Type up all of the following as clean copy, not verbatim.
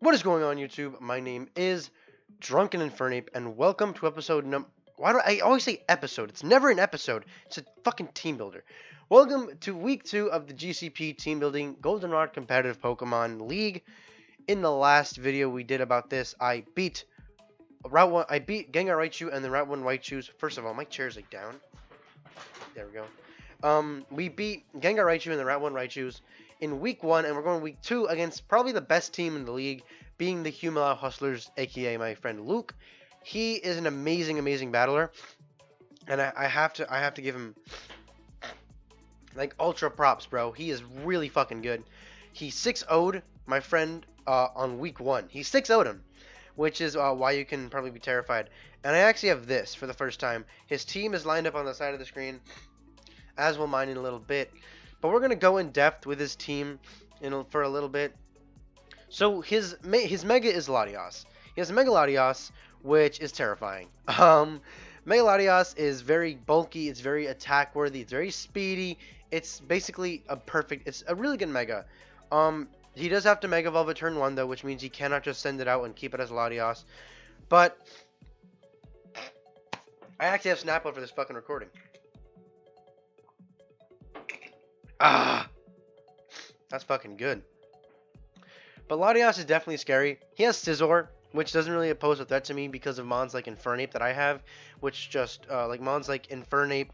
What is going on, YouTube? My name is Drunken Infernape, and welcome to episode Why do I always say episode? It's never an episode. It's a fucking team builder. Welcome to week 2 of the GCP team building Goldenrod competitive Pokemon League. In the last video we did about this, I beat Route 1. I beat Gengar Raichu and the Route 1 Raichus. First of all, my chair's like down. There we go. We beat Gengar Raichu and the Route 1 Raichus in week 1, and we're going week 2 against probably the best team in the league, being the Humilau Hustlers, aka my friend Luke. He is an amazing battler, and I have to give him like ultra props, bro. He is really fucking good. He 6-0'd my friend on week 1. He 6-0'd him, which is why you can probably be terrified. And I actually have this for the first time. His team is lined up on the side of the screen, as will mine in a little bit. But we're gonna go in depth with his team for a little bit. So his Mega is Latios. He has a Mega Latios, which is terrifying. Mega Latios is very bulky. It's very attack worthy. It's very speedy. It's basically it's a really good Mega. He does have to Mega Evolve at turn 1 though, which means he cannot just send it out and keep it as Latios. But I actually have Snapple for this fucking recording. That's fucking good. But Latios is definitely scary. He has Scizor, which doesn't really pose a threat to me because of mons like Infernape that I have, which just like mons like Infernape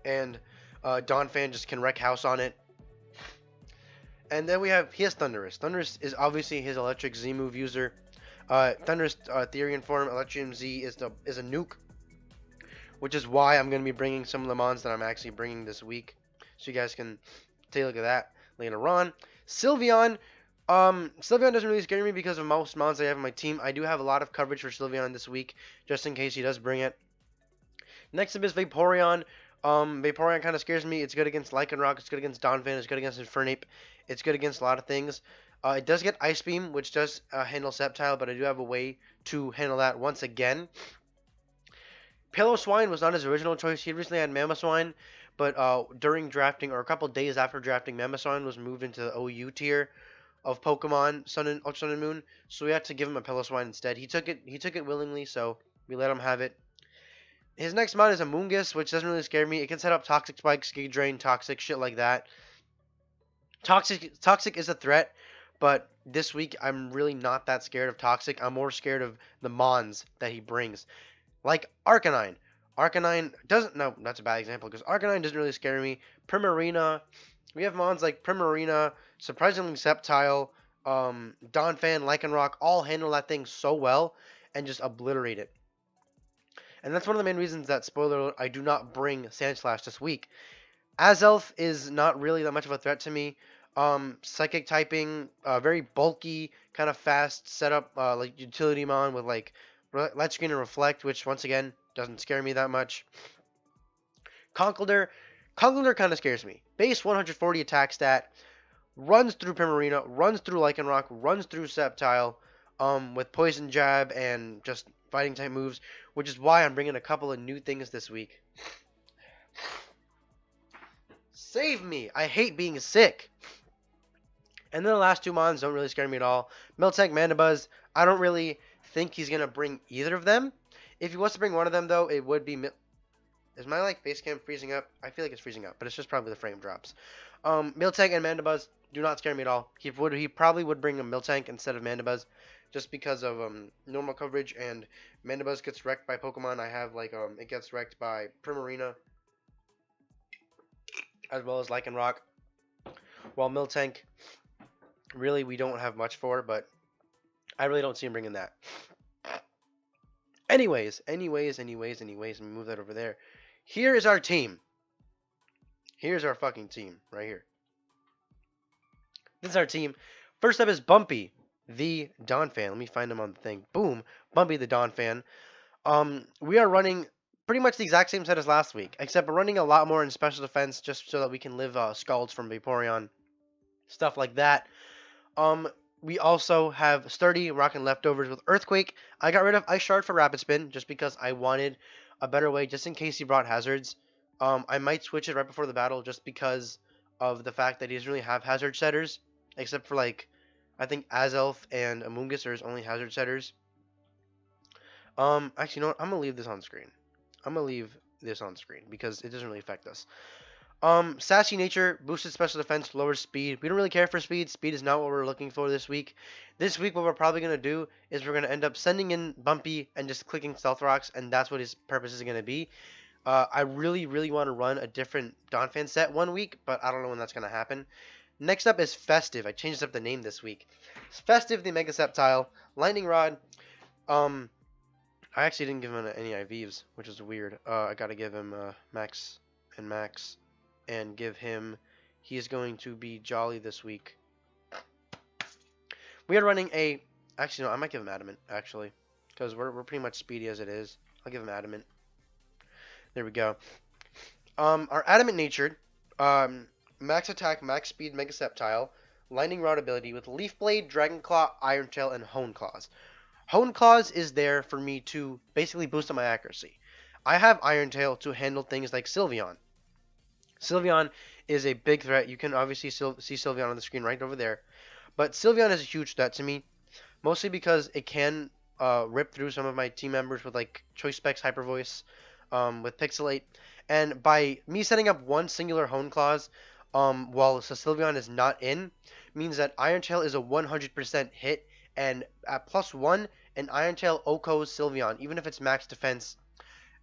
and Donphan just can wreck house on it. And then he has Thundurus. Thundurus is obviously his electric Z move user. Thundurus Therian form, Electrium Z is a nuke, which is why I'm going to be bringing some of the mons that I'm actually bringing this week. So you guys can take a look at that later on. Sylveon. Sylveon doesn't really scare me because of most mons I have in my team. I do have a lot of coverage for Sylveon this week, just in case he does bring it. Next up is Vaporeon. Vaporeon kind of scares me. It's good against Lycanroc. It's good against Donphan. It's good against Infernape. It's good against a lot of things. It does get Ice Beam, which does handle Sceptile, but I do have a way to handle that once again. Piloswine was not his original choice. He recently had Mamoswine, but during drafting, or a couple days after drafting, Mamoswine was moved into the OU tier of Pokemon Sun and Ultra Sun and Moon, so we had to give him a Piloswine instead. He took it willingly, so we let him have it. His next mod is a Moongus, which doesn't really scare me. It can set up Toxic Spikes, Giga Drain, Toxic, shit like that. Toxic is a threat, but this week I'm really not that scared of Toxic. I'm more scared of the mons that he brings, like Arcanine. Arcanine doesn't. No, that's a bad example because Arcanine doesn't really scare me. Primarina. We have mons like Primarina, surprisingly Sceptile, Donphan, Lycanroc, all handle that thing so well and just obliterate it. And that's one of the main reasons that, spoiler alert, I do not bring Sandslash this week. Azelf is not really that much of a threat to me. Psychic typing, very bulky, kind of fast setup, like utility mon with like Light Screen and Reflect, which once again doesn't scare me that much. Conkeldurr kind of scares me. Base 140 attack stat, runs through Primarina, runs through Lycanroc, runs through Sceptile, with Poison Jab and just fighting type moves, which is why I'm bringing a couple of new things this week. Save me! I hate being sick. And then the last two mons don't really scare me at all. Miltank, Mandibuzz, I don't really think he's gonna bring either of them. If he wants to bring one of them though, it would be Is my like base cam freezing up? I feel like it's freezing up, but it's just probably the frame drops. Miltank and Mandibuzz do not scare me at all. He probably would bring a Miltank instead of Mandibuzz, just because of normal coverage, and Mandibuzz gets wrecked by Pokemon. I have like it gets wrecked by Primarina, as well as Lycanroc. While Miltank, really we don't have much for, but I really don't see him bringing that. Anyways, let me move that over there. Here is our team. Here's our fucking team right here. This is our team. First up is Bumpy, the Donphan. Let me find him on the thing. Boom, Bumpy the Donphan. We are running pretty much the exact same set as last week, except we're running a lot more in special defense just so that we can live Scalds from Vaporeon, stuff like that. We also have Sturdy, rocking leftovers with Earthquake. I got rid of Ice Shard for Rapid Spin just because I wanted a better way, just in case he brought hazards. I might switch it right before the battle just because of the fact that he doesn't really have hazard setters, except for like I think Azelf and Amoongus are his only hazard setters. Actually, you know what? I'm gonna leave this on screen. I'm gonna leave this on screen because it doesn't really affect us. Sassy nature, boosted special defense, lower speed. We don't really care for speed. Speed is not what we're looking for this week. This week, what we're probably gonna do is we're gonna end up sending in Bumpy and just clicking stealth rocks, and that's what his purpose is gonna be. I really, really want to run a different Donphan set one week, but I don't know when that's gonna happen. Next up is Festive. I changed up the name this week. It's Festive, the Mega Sceptile, Lightning Rod. I actually didn't give him any IVs, which is weird. I gotta give him Max and Max, and give him. He is going to be Jolly this week. We are running a. Actually, no, I might give him Adamant actually, because we're pretty much speedy as it is. I'll give him Adamant. There we go. Our Adamant natured, max attack, max speed, Mega Sceptile, Lightning Rod ability with Leaf Blade, Dragon Claw, Iron Tail, and Hone Claws. Hone Claws is there for me to basically boost up my accuracy. I have Iron Tail to handle things like Sylveon. Sylveon is a big threat. You can obviously see Sylveon on the screen right over there. But Sylveon is a huge threat to me, mostly because it can rip through some of my team members with like Choice Specs, Hyper Voice, with Pixelate. And by me setting up one singular Hone Claws while Sylveon is not in, means that Iron Tail is a 100% hit. And at +1, an Iron Tail OHKOs Sylveon, even if it's max defense,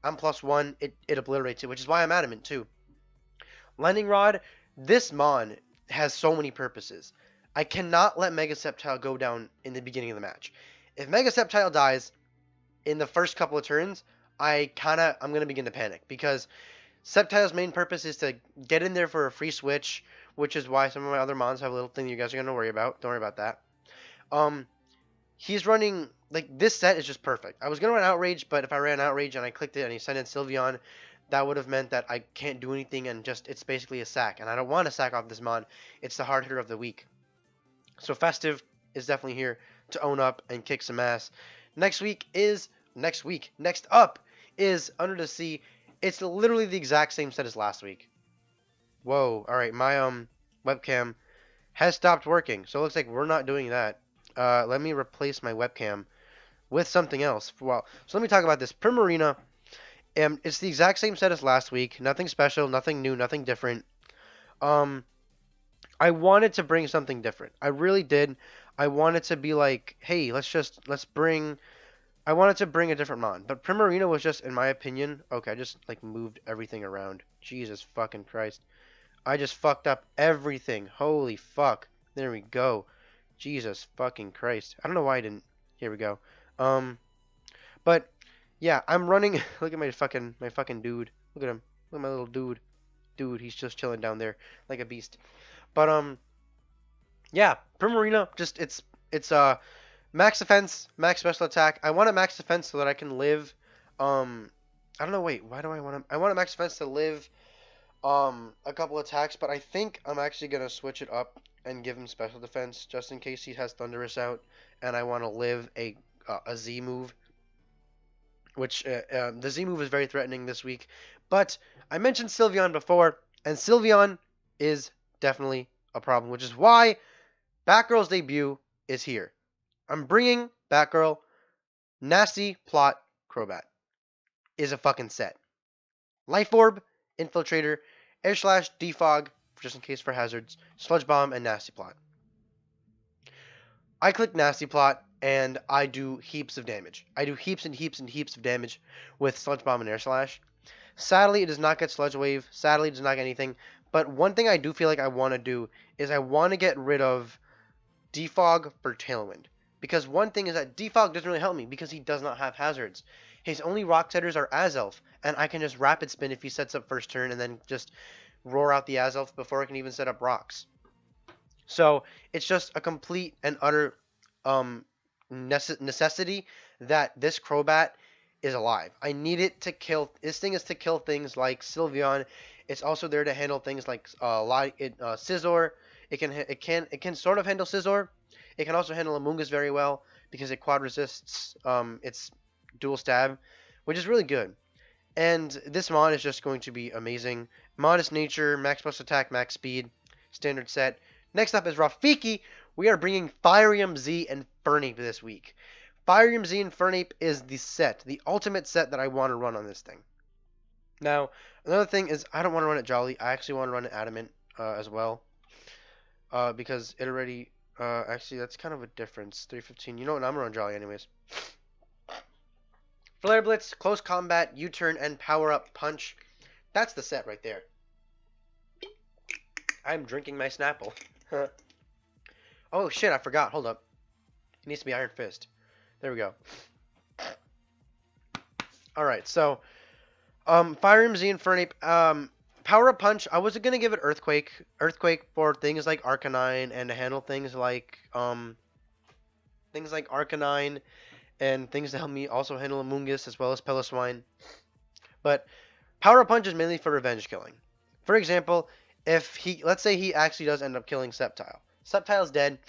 I'm +1, it obliterates it, which is why I'm Adamant too. Lightning Rod, this Mon has so many purposes. I cannot let Mega Sceptile go down in the beginning of the match. If Mega Sceptile dies in the first couple of turns, I'm going to begin to panic, because Sceptile's main purpose is to get in there for a free switch, which is why some of my other Mons have a little thing you guys are going to worry about. Don't worry about that. He's running, like, this set is just perfect. I was going to run Outrage, but if I ran Outrage and I clicked it and he sent in Sylveon, that would have meant that I can't do anything and just, it's basically a sack. And I don't want to sack off this Mon. It's the hard hitter of the week. So Festive is definitely here to own up and kick some ass. Next up is Under the Sea. It's literally the exact same set as last week. Whoa, alright, my webcam has stopped working. So it looks like we're not doing that. Let me replace my webcam with something else. Well, so let me talk about this. Primarina, it's the exact same set as last week. Nothing special, nothing new, nothing different. I wanted to bring something different. I really did. I wanted to be like, hey, I wanted to bring a different Mon. But Primarina was just, in my opinion, okay, I just, like, moved everything around. Jesus fucking Christ. I just fucked up everything. Holy fuck. There we go. Jesus fucking Christ. I don't know why I didn't. Here we go. But yeah, I'm running. Look at my fucking dude. Look at him. Look at my little dude. Dude, he's just chilling down there like a beast. But yeah, Primarina, just it's max defense, max special attack. I want a max defense so that I can live. I don't know. Wait, why do I want to? I want a max defense to live a couple attacks, but I think I'm actually gonna switch it up and give him special defense just in case he has Thunderous out, and I want to live a Z move, which the Z move is very threatening this week. But I mentioned Sylveon before, and Sylveon is definitely a problem, which is why Batgirl's debut is here. I'm bringing Batgirl. Nasty Plot Crobat is a fucking set. Life Orb, Infiltrator, Air Slash, Defog, just in case for hazards, Sludge Bomb, and Nasty Plot. I click Nasty Plot, and I do heaps of damage. I do heaps and heaps and heaps of damage with Sludge Bomb and Air Slash. Sadly, it does not get Sludge Wave. Sadly, it does not get anything. But one thing I do feel like I want to do is I want to get rid of Defog for Tailwind. Because one thing is that Defog doesn't really help me because he does not have hazards. His only rock setters are Azelf, and I can just Rapid Spin if he sets up first turn and then just roar out the Azelf before I can even set up rocks. So it's just a complete and utter necessity that this Crobat is alive. I need it to kill. This thing is to kill things like Sylveon. It's also there to handle things like Scizor. It can sort of handle Scizor. It can also handle Amoongus very well because it quad resists its dual stab, which is really good. And this Mon is just going to be amazing. Modest nature, max plus attack, max speed, standard set. Next up is Rafiki. we are bringing Firium Z and Fernape this week. Firium Z and Fernape is the ultimate set that I want to run on this thing. Now, another thing is I don't want to run it Jolly. I actually want to run it Adamant as well. Because it already, actually that's kind of a difference. 315. You know what? I'm gonna run Jolly anyways. Flare Blitz, Close Combat, U-Turn, and Power Up Punch. That's the set right there. I'm drinking my Snapple. Oh shit, I forgot. Hold up. It needs to be Iron Fist. There we go. Alright, so Fire Z and Fernape. Power Up Punch, I wasn't gonna give it Earthquake. Earthquake for things like Arcanine and to handle things like Arcanine and things to help me also handle Amoonguss as well as Piloswine. But Power Up Punch is mainly for revenge killing. For example, if let's say he actually does end up killing Sceptile. Sceptile's dead,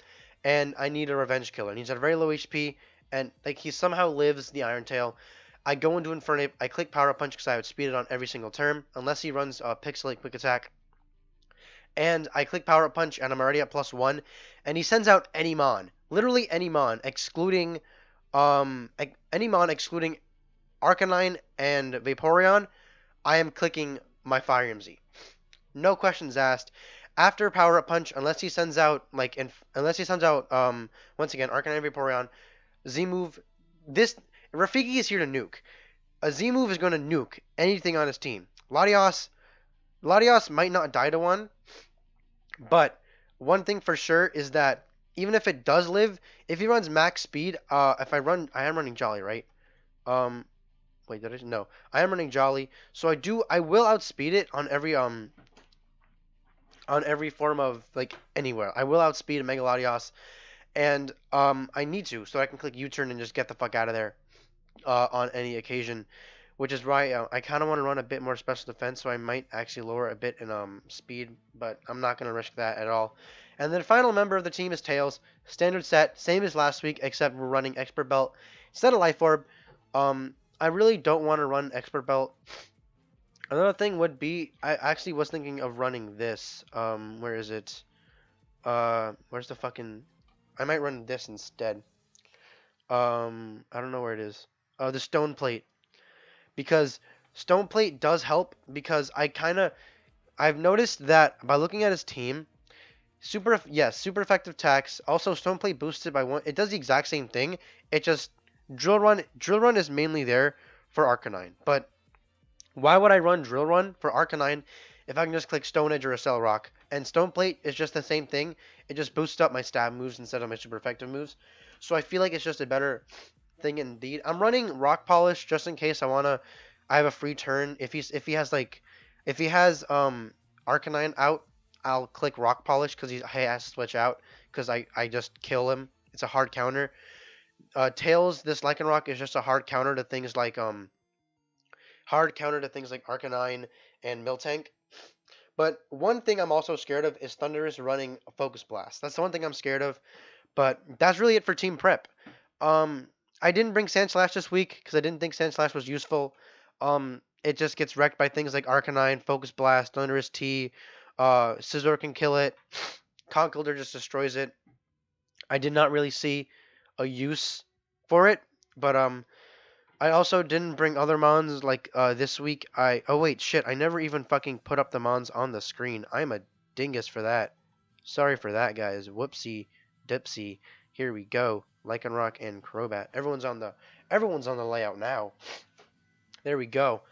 and I need a revenge killer. And he's at very low HP, and like he somehow lives the Iron Tail. I go into Infernape, I click Power Up Punch because I would speed it on every single turn, unless he runs Pixelate Quick Attack. And I click Power Up Punch, and I'm already at +1, and he sends out any Mon. Literally any Mon, excluding Arcanine and Vaporeon. I am clicking my Fire Z. No questions asked. After Power Up Punch, unless he sends out once again Arcanine and Vaporeon, Z move. This Rafiki is here to nuke. A Z move is going to nuke anything on his team. Latios might not die to one, but one thing for sure is that even if it does live, if he runs max speed, I am running Jolly, right? Wait, did I? No, I am running Jolly, so I will outspeed it on every form of like anywhere. I will outspeed a Mega Latios, and I need to, so I can click U-turn and just get the fuck out of there. On any occasion, which is why I kind of want to run a bit more special defense, so I might actually lower a bit in speed, but I'm not going to risk that at all. And then the final member of the team is Tails. Standard set, same as last week, except we're running Expert Belt instead of Life Orb. I really don't want to run Expert Belt. Another thing would be, I actually was thinking of running this. Where is it? Where's the fucking... I might run this instead. I don't know where it is. The Stone Plate, because Stone Plate does help, because I've noticed that by looking at his team, super effective attacks. Also, Stone Plate boosted by 1. It does the exact same thing. It just Drill Run is mainly there for Arcanine. But why would I run Drill Run for Arcanine if I can just click Stone Edge or Accel Rock? And Stone Plate is just the same thing. It just boosts up my stab moves instead of my super effective moves. So I feel like it's just a better thing indeed. I'm running Rock Polish just in case I have a free turn. If he has Arcanine out, I'll click Rock Polish because he has to switch out because I just kill him. It's a hard counter. Tails, this Lycanroc is just a hard counter to things like Arcanine and Miltank. But one thing I'm also scared of is Thundurus running a Focus Blast. That's the one thing I'm scared of. But that's really it for team prep. I didn't bring Sandslash this week because I didn't think Sandslash was useful. It just gets wrecked by things like Arcanine, Focus Blast, Thundurus T, Scizor can kill it, Conkeldurr just destroys it. I did not really see a use for it, but I also didn't bring other Mons like this week. Oh wait, shit, I never even fucking put up the Mons on the screen. I'm a dingus for that. Sorry for that, guys. Whoopsie dipsy. Here we go. Lycanroc and Crobat. Everyone's on the layout now. There we go.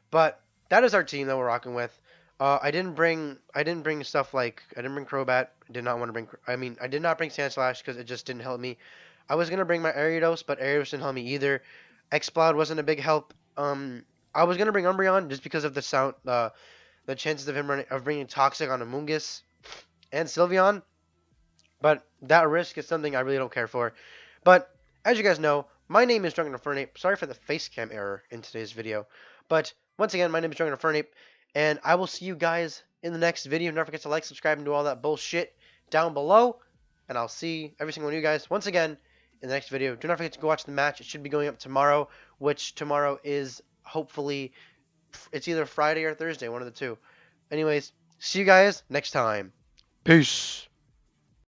But that is our team that we're rocking with. I didn't bring stuff like I didn't bring Crobat. I did not bring Sandslash because it just didn't help me. I was gonna bring my Ariados, but Ariados didn't help me either. Exploud wasn't a big help. I was gonna bring Umbreon just because of the chances of him bringing Toxic on Amoonguss and Sylveon. But that risk is something I really don't care for. But as you guys know, my name is Drunken Fernape. Sorry for the face cam error in today's video. But once again, my name is Drunken Fernape, and I will see you guys in the next video. Don't forget to like, subscribe, and do all that bullshit down below. And I'll see every single one of you guys once again in the next video. Do not forget to go watch the match. It should be going up tomorrow, which tomorrow is hopefully, it's either Friday or Thursday, one of the two. Anyways, see you guys next time. Peace.